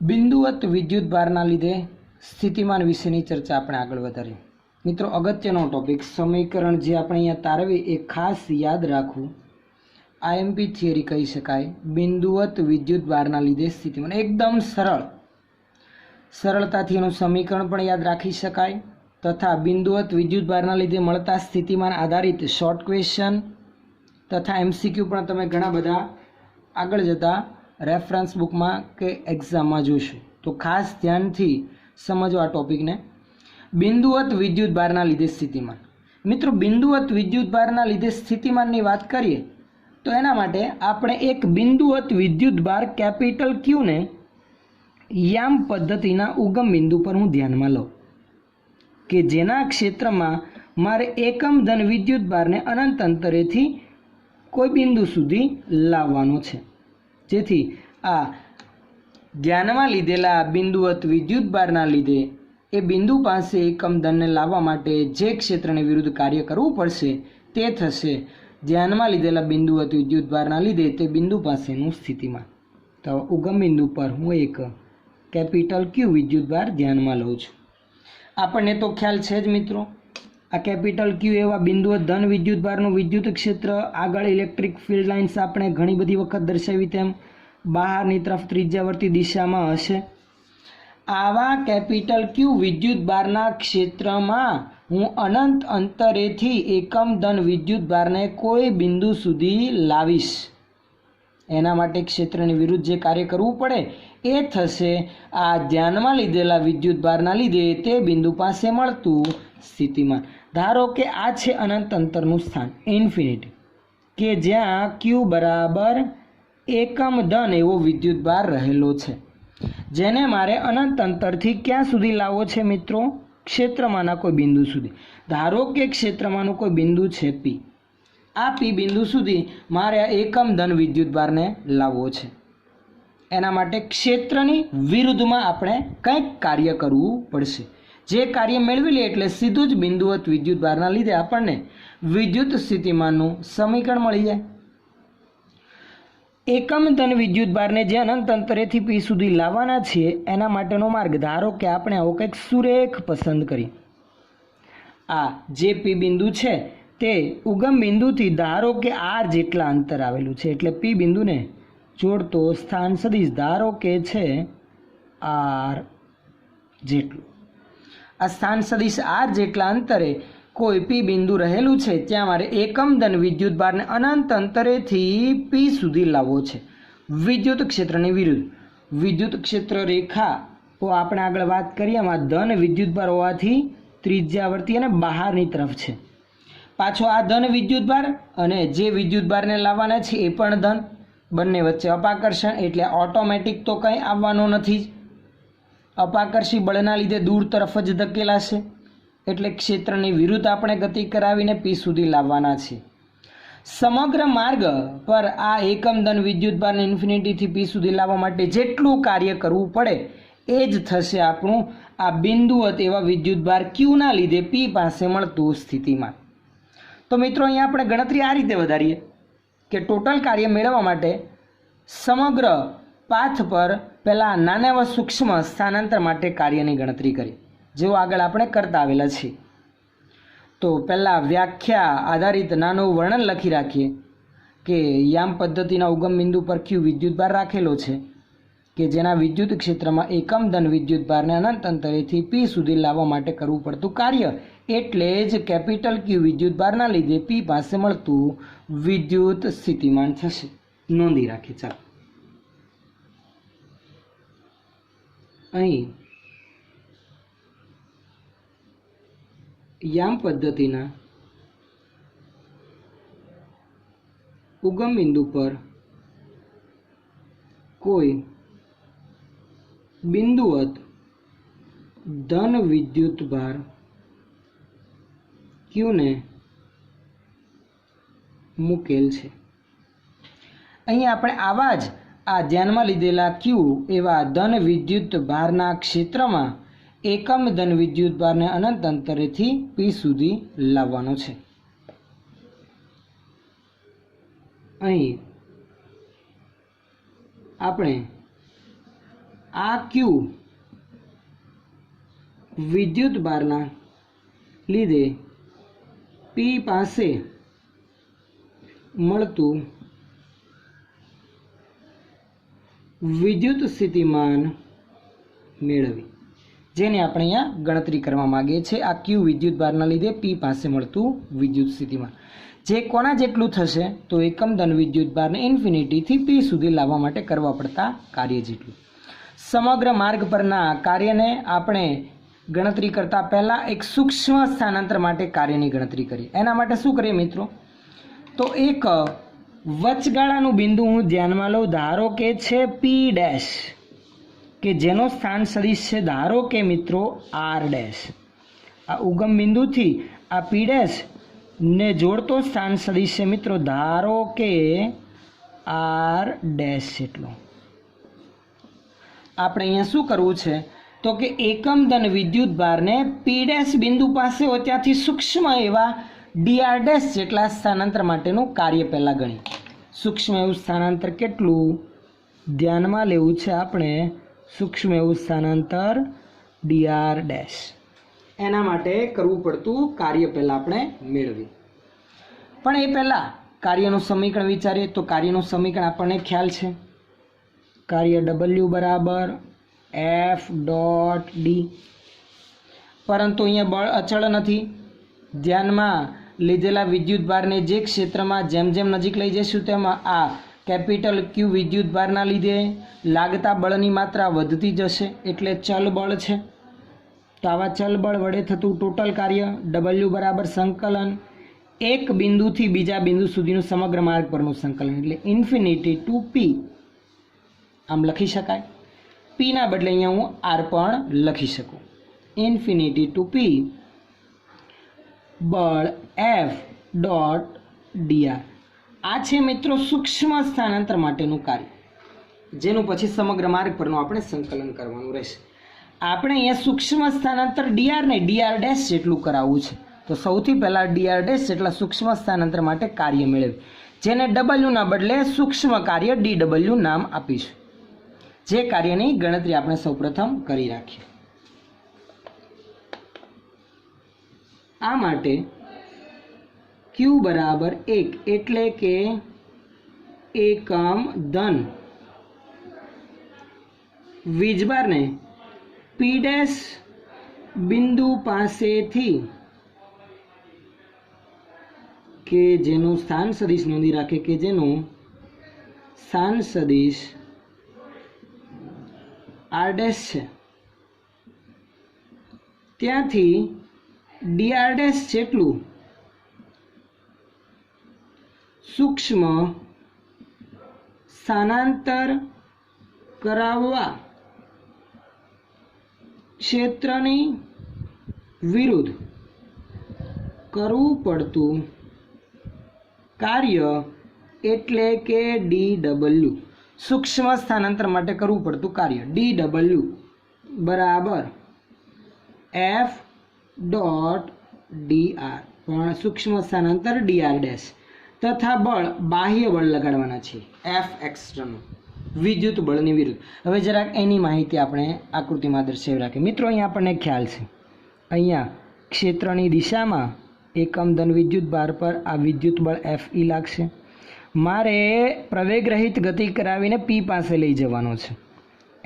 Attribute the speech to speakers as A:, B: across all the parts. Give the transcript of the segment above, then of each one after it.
A: બિંદુવત વિદ્યુત ભારના લીધે સ્થિતિમાન વિશેની ચર્ચા આપણે આગળ વધારીએ। મિત્રો, અગત્યનો ટોપિક સમીકરણ જે આપણે અહીંયા તારવી એ ખાસ યાદ રાખવું। આઈએમપી થિયરી કહી શકાય। બિંદુવત વિદ્યુત ભારના લીધે સ્થિતિમાન એકદમ સરળતાથી એનું સમીકરણ પણ યાદ રાખી શકાય તથા બિંદુવત વિદ્યુત ભારના લીધે મળતા સ્થિતિમાન આધારિત શોર્ટ ક્વેશ્ચન તથા એમસીક્યુ પણ તમે ઘણા બધા આગળ જતા રેફરન્સ બુકમાં કે એક્ઝામમાં જોશો, તો ખાસ ધ્યાનથી સમજો આ ટોપિકને। બિંદુવત વિદ્યુત ભારના લીધે સ્થિતિમાન। મિત્રો, બિંદુવત વિદ્યુત ભારના લીધે સ્થિતિમાનની વાત કરીએ તો એના માટે આપણે એક બિંદુવત વિદ્યુત ભાર કેપિટલ ક્યુને યામ પદ્ધતિના ઉગમ બિંદુ પર હું ધ્યાનમાં લઉં કે જેના ક્ષેત્રમાં મારે એકમ ધન વિદ્યુત ભારને અનંત અંતરેથી કોઈ બિંદુ સુધી લાવવાનો છે, જેથી આ ધ્યાનમાં લીધેલા બિંદુવત વિદ્યુત ભારના લીધે એ બિંદુ પાસે એકમ ધનને લાવવા માટે જે ક્ષેત્રને વિરુદ્ધ કાર્ય કરવું પડશે તે થશે ધ્યાનમાં લીધેલા બિંદુવત વિદ્યુત ભારના લીધે તે બિંદુ પાસેનું સ્થિતિમાન। તો ઉગમ બિંદુ પર હું એક કેપિટલ ક્યુ વિદ્યુત ભાર ધ્યાનમાં લઉં છું। આપણને તો ખ્યાલ છે જ મિત્રો, આ કેપિટલ ક્યુ એવા બિંદુવત ધન વિદ્યુત ભારનું વિદ્યુત ક્ષેત્ર આગળ ઇલેક્ટ્રિક ફિલ્ડ લાઇન્સ આપણે ઘણી બધી વખત દર્શાવી તેમ બહારની તરફ ત્રિજ્યાવર્તી દિશામાં હશે। આવા કેપિટલ ક્યુ વિદ્યુત ભારના ક્ષેત્રમાં હું અનંત અંતરેથી એકમ ધન વિદ્યુત ભારને કોઈ બિંદુ સુધી લાવીશ। એના માટે ક્ષેત્રની વિરુદ્ધ જે કાર્ય કરવું પડે એ થશે આ ધ્યાનમાં લીધેલા વિદ્યુત ભારના લીધે તે બિંદુ પાસે મળતું સ્થિતિમાન। ધારો કે આ છે અનંત અંતરનું સ્થાન ઇન્ફિનિટી, કે જ્યાં ક્યુ બરાબર એકમ ધન એવો વિદ્યુત ભાર રહેલો છે, જેને મારે અનંત અંતરથી ક્યાં સુધી લાવવો છે મિત્રો? ક્ષેત્રમાંના કોઈ બિંદુ સુધી। ધારો કે ક્ષેત્રમાંનું કોઈ બિંદુ છે પી, આ પી બિંદુ સુધી મારે આ એકમ ધન વિદ્યુત ભારને લાવવો છે। એના માટે ક્ષેત્રની વિરુદ્ધમાં આપણે કંઈક કાર્ય કરવું પડશે। જે કાર્ય મેળવી લે એટલે સીધું જ બિંદુવત વિદ્યુત ભારના લીધે આપણને વિદ્યુત સ્થિતિમાનનું સમીકરણ મળી જાય। એકમ ધન વિદ્યુત ભારને જે અનંત અંતરેથી પી સુધી લાવવાના છીએ એના માટેનો માર્ગ ધારો કે આપણે આવો કંઈક સુરેખ પસંદ કરીએ। આ જે પી બિંદુ છે તે ઉગમ બિંદુથી ધારો કે આર જેટલા અંતર આવેલું છે, એટલે પી બિંદુને જોડતો સ્થાન સદિશ ધારો કે છે આર જેટલું। આ સ્થાન સદિશ આર જેટલા અંતરે કોઈ પી બિંદુ રહેલું છે, ત્યાં મારે એકમ ધન વિદ્યુત ભારને અનંત અંતરેથી પી સુધી લાવવો છે વિદ્યુત ક્ષેત્રની વિરુદ્ધ। વિદ્યુત ક્ષેત્ર રેખા તો આપણે આગળ વાત કરીએ એમાં ધન વિદ્યુત ભાર હોવાથી ત્રિજ્યાવર્તી અને બહારની તરફ છે। પાછો આ ધન વિદ્યુત ભાર અને જે વિદ્યુત ભારને લાવવાના છે એ પણ ધન, બંને વચ્ચે અપાકર્ષણ એટલે ઓટોમેટિક તો કંઈ આવવાનો નથી જ। અપાકર્ષી બળના લીધે દૂર તરફ જ ધકેલાશે, એટલે ક્ષેત્રની વિરુદ્ધ આપણે ગતિ કરાવીને પી સુધી લાવવાના છે। સમગ્ર માર્ગ પર આ એકમ ધન વિદ્યુત ભારને ઇન્ફિનિટીથી પી સુધી લાવવા માટે જેટલું કાર્ય કરવું પડે એ જ થશે આપણું આ બિંદુવત એવા વિદ્યુત ભાર ક્યુના લીધે પી પાસે મળતું સ્થિતિમાન। તો મિત્રો, અહીંયા આપણે ગણતરી આ રીતે વધારીએ કે ટોટલ કાર્ય મેળવવા માટે સમગ્ર પાથ પર પહેલાં નાના એવા સૂક્ષ્મ સ્થાનાંતર માટે કાર્યની ગણતરી કરી, જેવો આગળ આપણે કરતા આવેલા છીએ। તો પહેલાં વ્યાખ્યા આધારિત નાનું વર્ણન લખી રાખીએ કે યામ પદ્ધતિના ઉગમ બિંદુ પર ક્યુ વિદ્યુત ભાર રાખેલો છે કે જેના વિદ્યુત ક્ષેત્રમાં એકમ ધન વિદ્યુત ભારને અનંત અંતરેથી પી સુધી લાવવા માટે કરવું પડતું કાર્ય એટલે જ કેપિટલ ક્યુ વિદ્યુત ભારના લીધે પી પાસે મળતું વિદ્યુત સ્થિતિમાન થશે। નોંધી રાખીએ। ચાલો, અહીં યામ પદ્ધતિના ઉગમ બિંદુ પર કોઈ બિંદુવત ધન વિદ્યુત ભાર ક્યુને મૂકેલ છે। અહીં આપણે આવા જ આ ધ્યાનમાં લીધેલા ક્યુ એવા ધન વિદ્યુત ભારના ક્ષેત્રમાં એકમ ધન વિદ્યુત ભારને અનંત અંતરેથી પી સુધી લાવવાનો છે। અહીં આપણે આ ક્યુ વિદ્યુત ભારના લીધે પી પાસે મળતું વિદ્યુત સ્થિતિમાન મેળવી, જેને આપણે અહીંયા ગણતરી કરવા માંગીએ છીએ. આ ક્યુ વિદ્યુત ભારના લીધે પી પાસે મળતું વિદ્યુત સ્થિતિમાન જે કોના જેટલું થશે? તો એકમ ધન વિદ્યુત ભારને ઇન્ફિનિટીથી પી સુધી લાવવા માટે કરવા પડતા કાર્ય જેટલું. સમગ્ર માર્ગ પરના કાર્યને આપણે ગણતરી કરતાં પહેલાં એક સૂક્ષ્મ સ્થાનાંતર માટે કાર્યની ગણતરી કરીએ. એના માટે શું કરીએ મિત્રો? તો એક વચગાળાનું બિંદુ હું ધ્યાનમાં લઉં. ધારો કે છે પી ડેશ, કે જેનો સ્થાન સદિશ છે ધારો કે મિત્રો આર ડેશ. આ ઉગમ બિંદુથી આ પી ડેશ ને જોડતો સ્થાન સદિશ છે મિત્રો ધારો કે આર ડેશ જેટલો. આપણે અહીંયા શું કરવું છે? તો કે એકમ ધન વિદ્યુત ભારને પી ડેશ બિંદુ પાસે હોય ત્યાંથી સૂક્ષ્મ એવા ડીઆર ડેશ જેટલા સ્થાનાંતર માટેનું કાર્ય પહેલાં ગણીએ. સૂક્ષ્મ એવું સ્થાનાંતર કેટલું ધ્યાનમાં લેવું છે આપણે? સૂક્ષ્મ એવું સ્થાનાંતર ડીઆર ડેશ. એના માટે કરવું પડતું કાર્ય પહેલાં આપણે મેળવીએ. પણ એ પહેલાં કાર્યનું સમીકરણ વિચારીએ. તો કાર્યનું સમીકરણ આપણને ખ્યાલ છે, કાર્ય ડબલ્યુ બરાબર એફ ડોટ ડી. પરંતુ અહીંયા બળ અચળ નથી. ધ્યાનમાં લીધેલા વિદ્યુત ભારને જે ક્ષેત્રમાં જેમ જેમ નજીક લઈ જઈશું તેમાં આ કેપિટલ ક્યુ વિદ્યુત ભારના લીધે લાગતા બળની માત્રા વધતી જશે, એટલે ચલ બળ છે. તો આવા ચલ બળ વડે થતું ટોટલ કાર્ય ડબલ્યુ બરાબર સંકલન એક બિંદુથી બીજા બિંદુ સુધીનું સમગ્ર માર્ગ પરનું સંકલન, એટલે ઇન્ફિનિટી ટુ પી. આમ લખી શકાય. પીના બદલે અહીંયા હું આર પણ લખી શકું. ઇન્ફિનિટી ટુ પી બળ એફ ડોટ ડીઆર. આ છે મિત્રો સૂક્ષ્મ સ્થાનાંતર માટેનું કાર્ય, જેનું પછી સમગ્ર માર્ગ પરનું આપણે સંકલન કરવાનું રહેશે. આપણે અહીંયા સૂક્ષ્મ સ્થાનાંતર ડીઆર ને ડીઆર ડેશ જેટલું કરાવવું છે. તો સૌથી પહેલાં ડીઆર ડેશ જેટલા સૂક્ષ્મ સ્થાનાંતર માટે કાર્ય મેળવી, જેને ડબલ્યુના બદલે સૂક્ષ્મ કાર્ય ડી ડબલ્યુ નામ આપીશું. જે કાર્યની ગણતરી આપણે સૌપ્રથમ કરી રાખીએ. આ માટે ક્યુ બરાબર 1 એટલે કે એકમ ધન વીજભારને પી ડેશ બિંદુ પાસેથી, કે જેનું સ્થાન સદિશ નોંધી રાખે, કે જેનું સ્થાન સદિશ આર ડેશ છે, ત્યાંથી ડીઆર ડેશ જેટલું સૂક્ષ્મ સ્થાનાંતર કરાવવા ક્ષેત્રની વિરુદ્ધ કરવું પડતું કાર્ય એટલે કે ડી ડબલ્યુ. સૂક્ષ્મ સ્થાનાંતર માટે કરવું પડતું કાર્ય ડી ડબલ્યુ બરાબર એફ ડોટ ડીઆર, પણ સૂક્ષ્મ સ્થાનાંતર ડીઆર ડેશ, તથા બળ બાહ્ય બળ લગાડવાના છે એફ એક્સટર્નલ વિદ્યુત બળની વિરુદ્ધ. હવે જરાક એની માહિતી આપણે આકૃતિમાં દર્શાવી રાખીએ. મિત્રો અહીંયા આપણને ખ્યાલ છે, અહીંયા ક્ષેત્રની દિશામાં એકમ ધન વિદ્યુત ભાર પર આ વિદ્યુત બળ એફ ઈ લાગશે. મારે પ્રવેગ રહિત ગતિ કરાવીને પી પાસે લઈ જવાનો છે.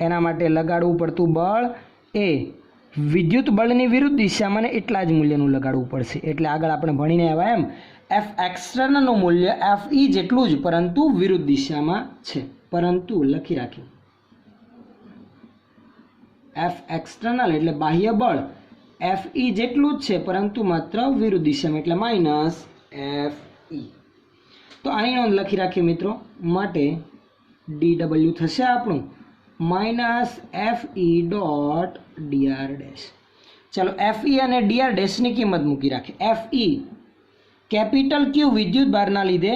A: એના માટે લગાડવું પડતું બળ એ વિદ્યુત બળની વિરુદ્ધ દિશામાં ને એટલા જ મૂલ્યનું લગાડવું પડશે. એટલે આગળ આપણે ભણીને આવ્યા એમ એફ એક્સટર્નલનું મૂલ્ય એફ ઈ જેટલું જ પરંતુ વિરુદ્ધ દિશામાં છે. પરંતુ લખી રાખ્યું એફ એક્સટર્નલ એટલે બાહ્ય બળ એફ ઈ જેટલું જ છે પરંતુ માત્ર વિરુદ્ધ દિશામાં, એટલે માઇનસ એફ ઈ. તો આની નોંધ લખી રાખીએ મિત્રો. માટે ડી ડબલ્યુ થશે આપણું માઇનસ એફ ઈ ડોટ ડીઆર ડેશ. ચાલો એફ ઈ અને ડીઆર ડેશની કિંમત મૂકી રાખીએ. એફ ઈ કેપિટલ ક્યુ વિદ્યુત ભારના લીધે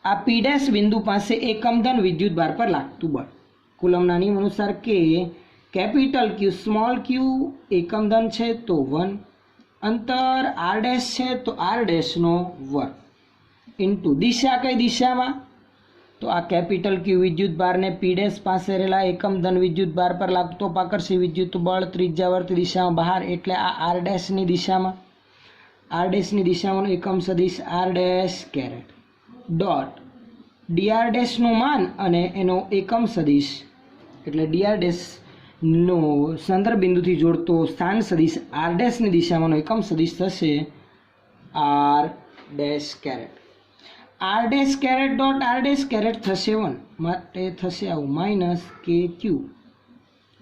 A: આ પી ડેશ બિંદુ પાસે એકમ ધન વિદ્યુત ભાર પર લાગતું બળ. કુલમના નિયમ અનુસાર કે કેપિટલ ક્યુ સ્મોલ ક્યુ એકમ ધન છે તો 1, અંતર આર ડેશ છે તો આર ડેશનો વર્ગ, ઇન્ટુ દિશા કઈ દિશામાં? તો આ કેપિટલ ક્યુ વિદ્યુત ભારને પી ડેશ પાસે રહેલા એકમ ધન વિદ્યુત ભાર પર લાગતો આકર્ષી વિદ્યુત બળ ત્રિજ્યાવર્તી દિશામાં બહાર, એટલે આ આર ડેશની દિશામાં એકમ સદિશ r dash caret dot d r ડેશનું માન અને એનો એકમ સદિશ એટલે ડીઆર ડેશનો સંદર્ભ બિંદુથી જોડતો સ્થાન સદિશ આર ડેશની દિશામાંનો એકમ સદિશ થશે R dash caret. R dash caret dot R dash caret થશે 1 માટે થશે આવું માઇનસ કે ક્યુ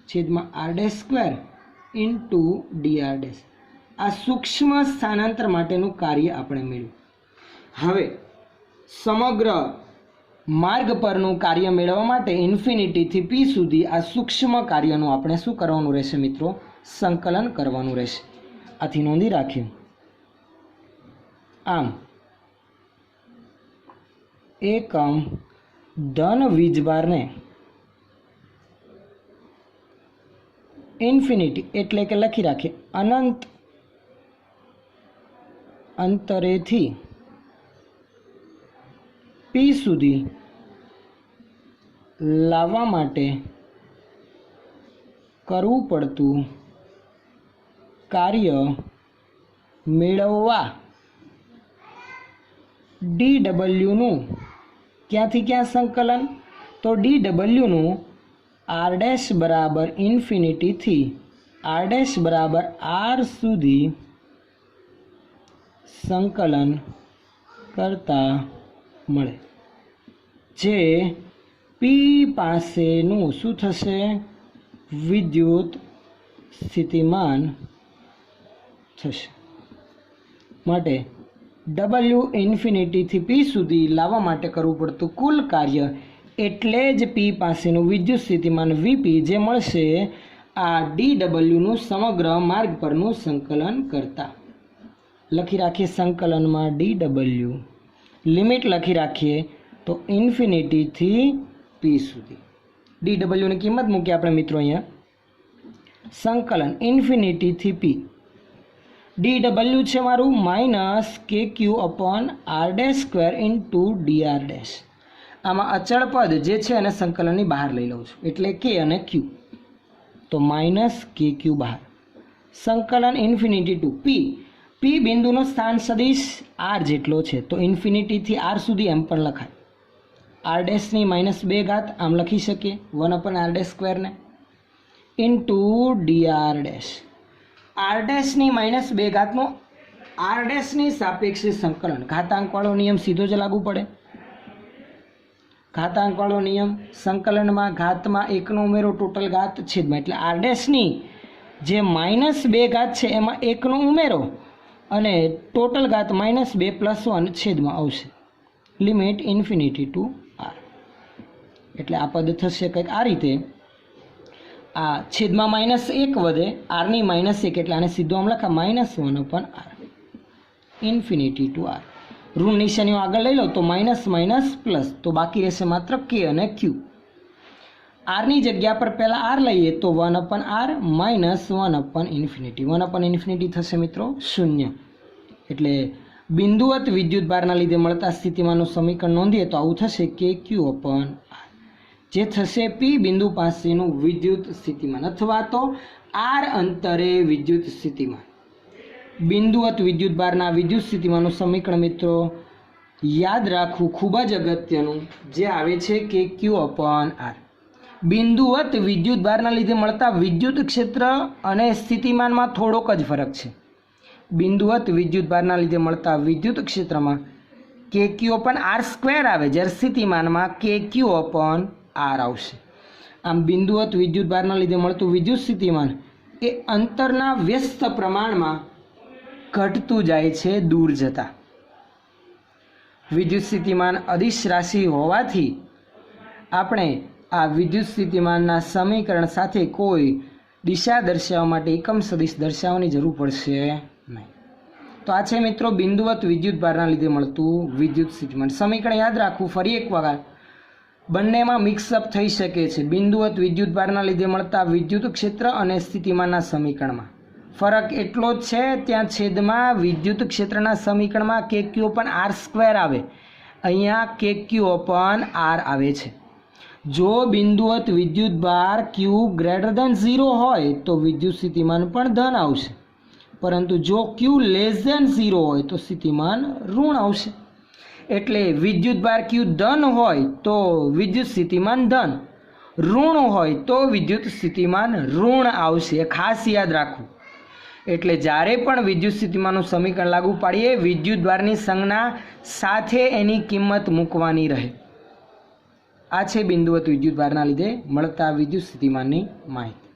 A: છેદમાં R dash square into DR dash. આ સૂક્ષ્મ સ્થાનાંતર માટેનું કાર્ય આપણે મેળવ્યું. હવે સમગ્ર માર્ગ પરનું કાર્ય મેળવવા માટે ઇન્ફિનિટીથી પી સુધી આ સૂક્ષ્મ કાર્યનું આપણે શું કરવાનું રહેશે મિત્રો? સંકલન કરવાનું રહેશે. આથી નોંધી રાખ્યું. આમ એકમ ધન વીજભારને ઇન્ફિનિટી એટલે કે લખી રાખીએ અનંત અંતરેથી પી સુધી લાવવા માટે કરવું પડતું કાર્ય મેળવવા DWનું ક્યાંથી ક્યાં સંકલન? તો DWનું આર ડેશ બરાબર ઇન્ફિનિટીથી આર ડેશ બરાબર આર સુધી સંકલન કરતા મળે, જે પી પાસેનું શું થશે? વિદ્યુત સ્થિતિમાન થશે. માટે W ઇન્ફિનિટીથી પી સુધી લાવવા માટે કરવું પડતું કુલ કાર્ય એટલે જ પી પાસેનું વિદ્યુત સ્થિતિમાન વીપી, જે મળશે આ DWનું સમગ્ર માર્ગ પરનું સંકલન કરતા. લખી રાખીએ સંકલનમાં DW લિમિટ લખી રાખીએ તો ઇન્ફિનિટીથી પી સુધી. DWની કિંમત મૂકીએ આપણે મિત્રો અહીંયા. સંકલન ઇન્ફિનિટીથી પી DW છે મારું માઇનસ કે q upon r dash square into DR dash. આમાં અચળ પદ જે છે એને સંકલનની બહાર લઈ લઉં છું એટલે કે અને ક્યુ, તો માઇનસ કે ક્યુ બહાર. સંકલન ઇન્ફિનિટી ટુ પી. પી બિંદુનો સ્થાન સદિશ આર જેટલો છે તો ઇન્ફિનિટીથી આર સુધી એમ પણ લખાય. આર ડેશની -2 આમ લખી શકીએ 1 અપન આર ડેશ સ્ક્વેરને ઇન્ટુ ડીઆર ડેશ. આર ડેશની -2 નો આર ડેશની સાપેક્ષે સંકલન. ઘાતાંકવાળો નિયમ સીધો જ લાગુ પડે. ઘાતાંકવાળો નિયમ સંકલનમાં ઘાતમાં 1નો ઉમેરો ટોટલ ઘાત છેદમાં, એટલે આર ડેશની જે -2 છે એમાં 1નો ઉમેરો અને ટોટલ ઘાત -2 + 1 છેદમાં આવશે. Limit infinity to R. એટલે આ પદ થશે કંઈક આ રીતે. આ છેદમાં -1 વધે, આરની -1 એટલે આને સીધો આમ લખા -1 upon R infinity to R. ઋણ નિશાનીઓ આગળ લઈ લો તો માઇનસ માઇનસ પ્લસ, તો બાકી રહેશે માત્ર કે અને ક્યુ. આરની જગ્યા પર પહેલાં આર લઈએ તો 1 upon R minus 1 અપન infinity. 1 અપન infinity થશે મિત્રો 0. એટલે બિંદુવત વિદ્યુત ભારના લીધે મળતા સ્થિતિમાનનું સમીકરણ નોંધીએ તો આવું થશે કે ક્યુ અપન આર, જે થશે પી બિંદુ પાસેનું વિદ્યુત સ્થિતિમાન અથવા તો આર અંતરે વિદ્યુત સ્થિતિમાન. બિંદુવત વિદ્યુત ભારના વિદ્યુત સ્થિતિમાનનું સમીકરણ મિત્રો યાદ રાખવું ખૂબ જ અગત્યનું, જે આવે છે કે ક્યુ અપન આર. બિંદુવત વિદ્યુત ભારના લીધે મળતા વિદ્યુત ક્ષેત્ર અને સ્થિતિમાનમાં થોડોક જ ફરક છે. બિંદુવત વિદ્યુત ભારના લીધે મળતા વિદ્યુત ક્ષેત્રમાં કે ક્યુ અપન આર સ્ક્વેર આવે, જ્યારે સ્થિતિમાનમાં કે ક્યુ અપન આર આવશે. આમ બિંદુવત વિદ્યુત ભારના લીધે મળતું વિદ્યુત સ્થિતિમાન એ અંતરના વ્યસ્ત પ્રમાણમાં ઘટતું જાય છે દૂર જતા. વિદ્યુત સ્થિતિમાન અદિશ રાશિ હોવાથી આપણે આ વિદ્યુત સ્થિતિમાનના સમીકરણ સાથે કોઈ દિશા દર્શાવવા માટે એકમ સદિશ દર્શાવવાની જરૂર પડશે નહીં. તો આ છે મિત્રો બિંદુવત વિદ્યુત ભારના લીધે મળતું વિદ્યુત સ્થિતિમાન. સમીકરણ યાદ રાખવું ફરી એક વખત, બંનેમાં મિક્સઅપ થઈ શકે છે. બિંદુવત વિદ્યુત ભારના લીધે મળતા વિદ્યુત ક્ષેત્ર અને સ્થિતિમાનના સમીકરણમાં ફરક એટલો જ છે, ત્યાં છેદમાં વિદ્યુત ક્ષેત્રના સમીકરણમાં કે ક્યુ પણ આર સ્ક્વેર આવે અહીંયા કે ક્યુ અપન આર આવે છે। જો બિંદુવત વિદ્યુતભાર ક્યુ ગ્રેટર ધેન 0 હોય તો વિદ્યુત સ્થિતિમાન પણ ધન આવશે, પરંતુ જો ક્યુ લેસ ધેન 0 હોય તો સ્થિતિમાન ઋણ આવશે। એટલે વિદ્યુતભાર ક્યુ ધન હોય તો વિદ્યુત સ્થિતિમાન ધન, ઋણ હોય તો વિદ્યુત સ્થિતિમાન ઋણ આવશે। એ ખાસ યાદ રાખવું। એટલે જ્યારે પણ વિદ્યુત સ્થિતિમાનનું સમીકરણ લાગુ પાડીએ વિદ્યુતભારની સંજ્ઞા સાથે એની કિંમત મૂકવાની રહે। આ છે બિંદુવત વિદ્યુતભારના લીધે મળતા વિદ્યુત સ્થિતિમાનની માહિતી।